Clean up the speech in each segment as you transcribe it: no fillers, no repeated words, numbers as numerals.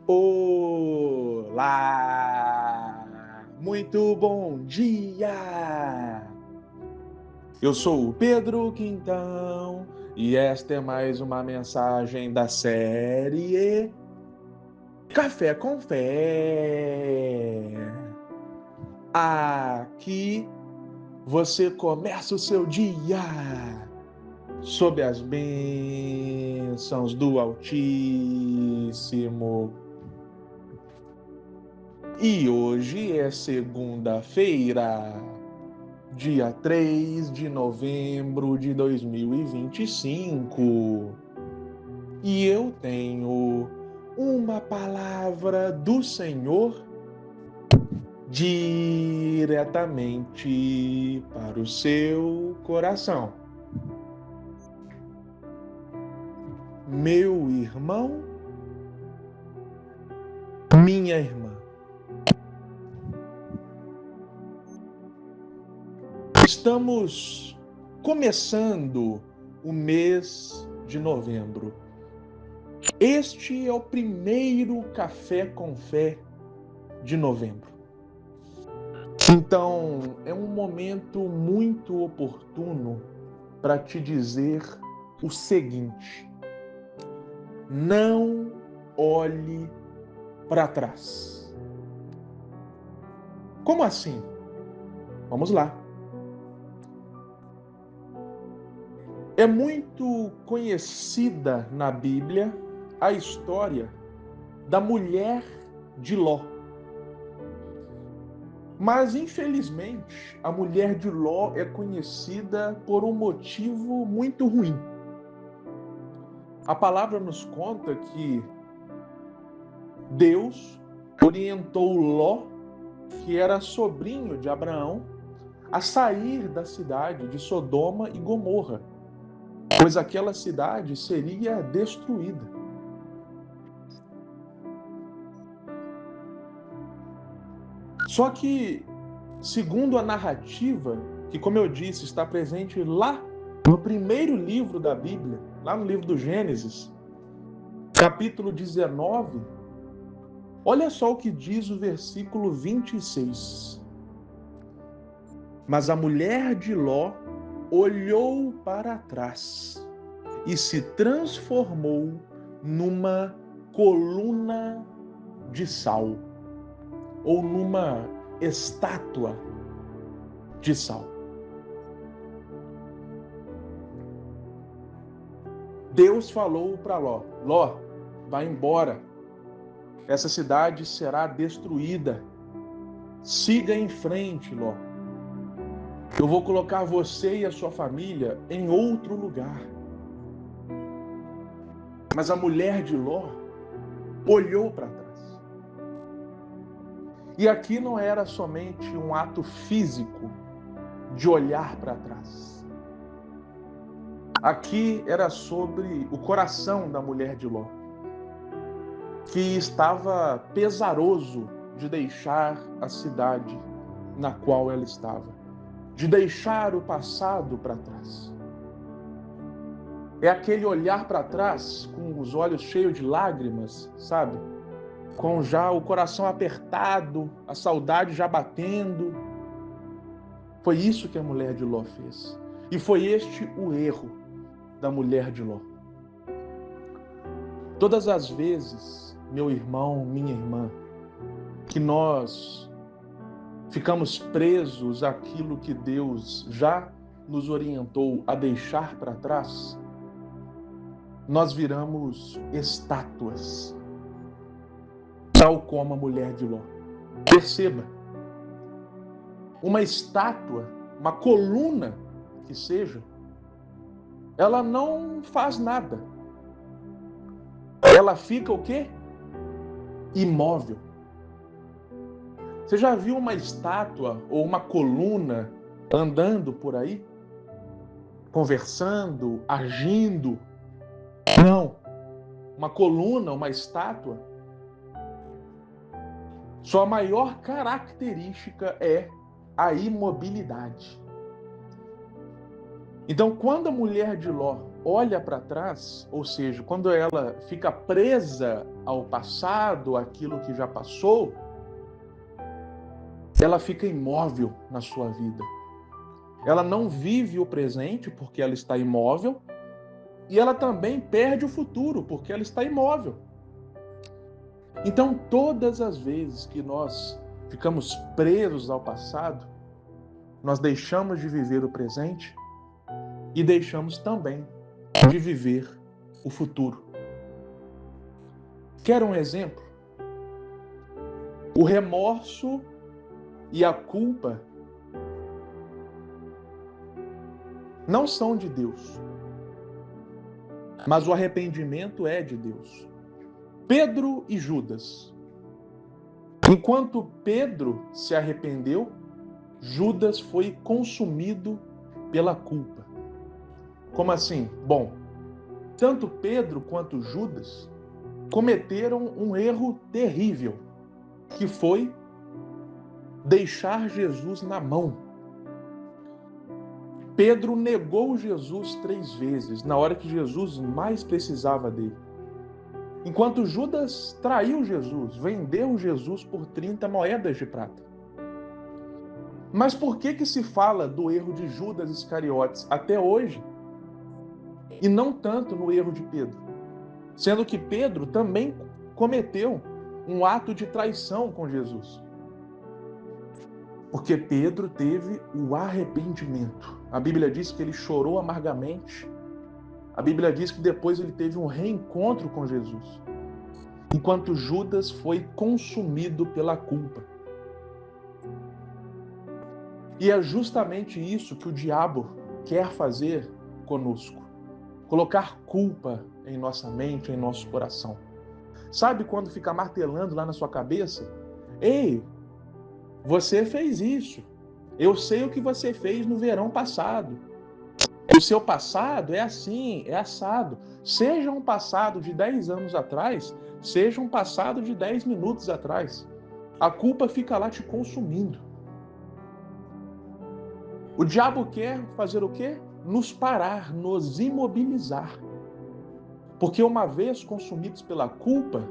Olá! Muito bom dia! Eu sou o Pedro Quintão e esta é mais uma mensagem da série Café com Fé. Aqui você começa o seu dia sob as bênçãos do Altíssimo. E hoje é segunda-feira, dia 3 de novembro de 2025. E eu tenho uma palavra do Senhor diretamente para o seu coração. Meu irmão, minha irmã. Estamos começando o mês de novembro. Este é o primeiro Café com Fé de novembro. Então, é um momento muito oportuno para te dizer o seguinte: não olhe para trás. Como assim? Vamos lá. É muito conhecida na Bíblia a história da mulher de Ló. Mas, infelizmente, a mulher de Ló é conhecida por um motivo muito ruim. A palavra nos conta que Deus orientou Ló, que era sobrinho de Abraão, a sair da cidade de Sodoma e Gomorra, pois aquela cidade seria destruída. Só que, segundo a narrativa, que, como eu disse, está presente lá no primeiro livro da Bíblia, lá no livro do Gênesis, capítulo 19, olha só o que diz o versículo 26. Mas a mulher de Ló olhou para trás e se transformou numa coluna de sal, ou numa estátua de sal. Deus falou para Ló: Ló, vai embora. Essa cidade será destruída. Siga em frente, Ló. Eu vou colocar você e a sua família em outro lugar. Mas a mulher de Ló olhou para trás. E aqui não era somente um ato físico de olhar para trás. Aqui era sobre o coração da mulher de Ló, que estava pesaroso de deixar a cidade na qual ela estava, de deixar o passado para trás. É aquele olhar para trás com os olhos cheios de lágrimas, sabe? Com já o coração apertado, a saudade já batendo. Foi isso que a mulher de Ló fez. E foi este o erro da mulher de Ló. Todas as vezes, meu irmão, minha irmã, que nós ficamos presos àquilo que Deus já nos orientou a deixar para trás, nós viramos estátuas, tal como a mulher de Ló. Perceba, uma estátua, uma coluna que seja, ela não faz nada. Ela fica o quê? Imóvel. Você já viu uma estátua ou uma coluna andando por aí? Conversando, agindo? Não. Uma coluna, uma estátua, sua maior característica é a imobilidade. Então, quando a mulher de Ló olha para trás, ou seja, quando ela fica presa ao passado, aquilo que já passou, ela fica imóvel na sua vida. Ela não vive o presente porque ela está imóvel, e ela também perde o futuro porque ela está imóvel. Então, todas as vezes que nós ficamos presos ao passado, nós deixamos de viver o presente e deixamos também de viver o futuro. Quer um exemplo? O remorso e a culpa não são de Deus, mas o arrependimento é de Deus. Pedro e Judas. Enquanto Pedro se arrependeu, Judas foi consumido pela culpa. Como assim? Bom, tanto Pedro quanto Judas cometeram um erro terrível, que foi deixar Jesus na mão. Pedro negou Jesus 3 vezes, na hora que Jesus mais precisava dele. Enquanto Judas traiu Jesus, vendeu Jesus por 30 moedas de prata. Mas por que se fala do erro de Judas Iscariotes até hoje? E não tanto no erro de Pedro? Sendo que Pedro também cometeu um ato de traição com Jesus. Porque Pedro teve o arrependimento. A Bíblia diz que ele chorou amargamente. A Bíblia diz que depois ele teve um reencontro com Jesus. Enquanto Judas foi consumido pela culpa. E é justamente isso que o diabo quer fazer conosco. Colocar culpa em nossa mente, em nosso coração. Sabe quando fica martelando lá na sua cabeça? Ei, você fez isso. Eu sei o que você fez no verão passado. O seu passado é assim, é assado. Seja um passado de 10 anos atrás, seja um passado de 10 minutos atrás. A culpa fica lá te consumindo. O diabo quer fazer o quê? Nos parar, nos imobilizar. Porque uma vez consumidos pela culpa,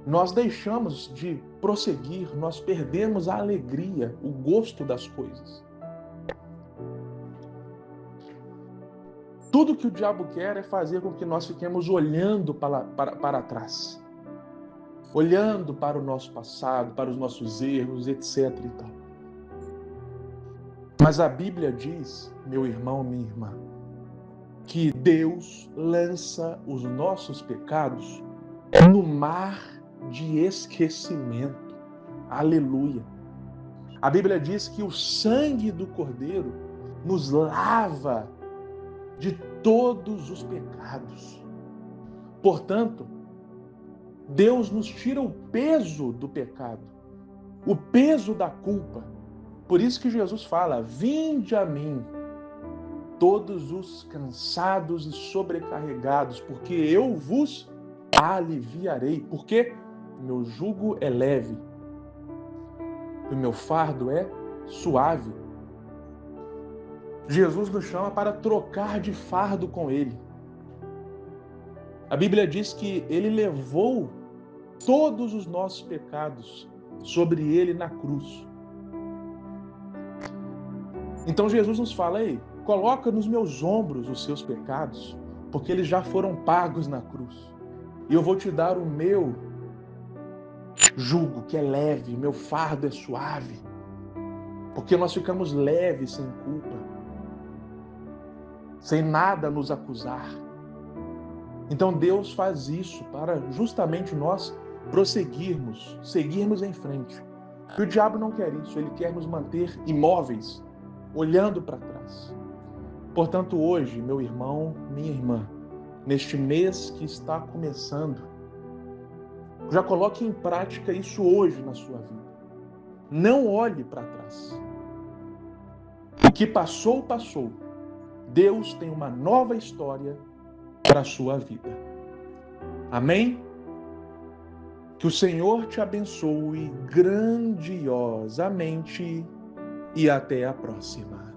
nós deixamos de prosseguir, nós perdemos a alegria, o gosto das coisas. Tudo que o diabo quer é fazer com que nós fiquemos olhando para trás. Olhando para o nosso passado, para os nossos erros, etc. e tal. Mas a Bíblia diz, meu irmão, minha irmã, que Deus lança os nossos pecados no mar de esquecimento. Aleluia. A Bíblia diz que o sangue do Cordeiro nos lava de todos os pecados. Portanto, Deus nos tira o peso do pecado, o peso da culpa. Por isso que Jesus fala: vinde a mim, todos os cansados e sobrecarregados, porque eu vos aliviarei. Porque meu jugo é leve, o meu fardo é suave. Jesus nos chama para trocar de fardo com Ele. A Bíblia diz que Ele levou todos os nossos pecados sobre Ele na cruz. Então Jesus nos fala: ei, coloca nos meus ombros os seus pecados, porque eles já foram pagos na cruz. E eu vou te dar o meu jugo, que é leve, meu fardo é suave. Porque nós ficamos leves sem culpa, sem nada nos acusar. Então Deus faz isso para justamente nós prosseguirmos, seguirmos em frente. E o diabo não quer isso, ele quer nos manter imóveis, olhando para trás. Portanto, hoje, meu irmão, minha irmã, neste mês que está começando, já coloque em prática isso hoje na sua vida. Não olhe para trás. O que passou, passou. Deus tem uma nova história para a sua vida. Amém? Que o Senhor te abençoe grandiosamente e até a próxima.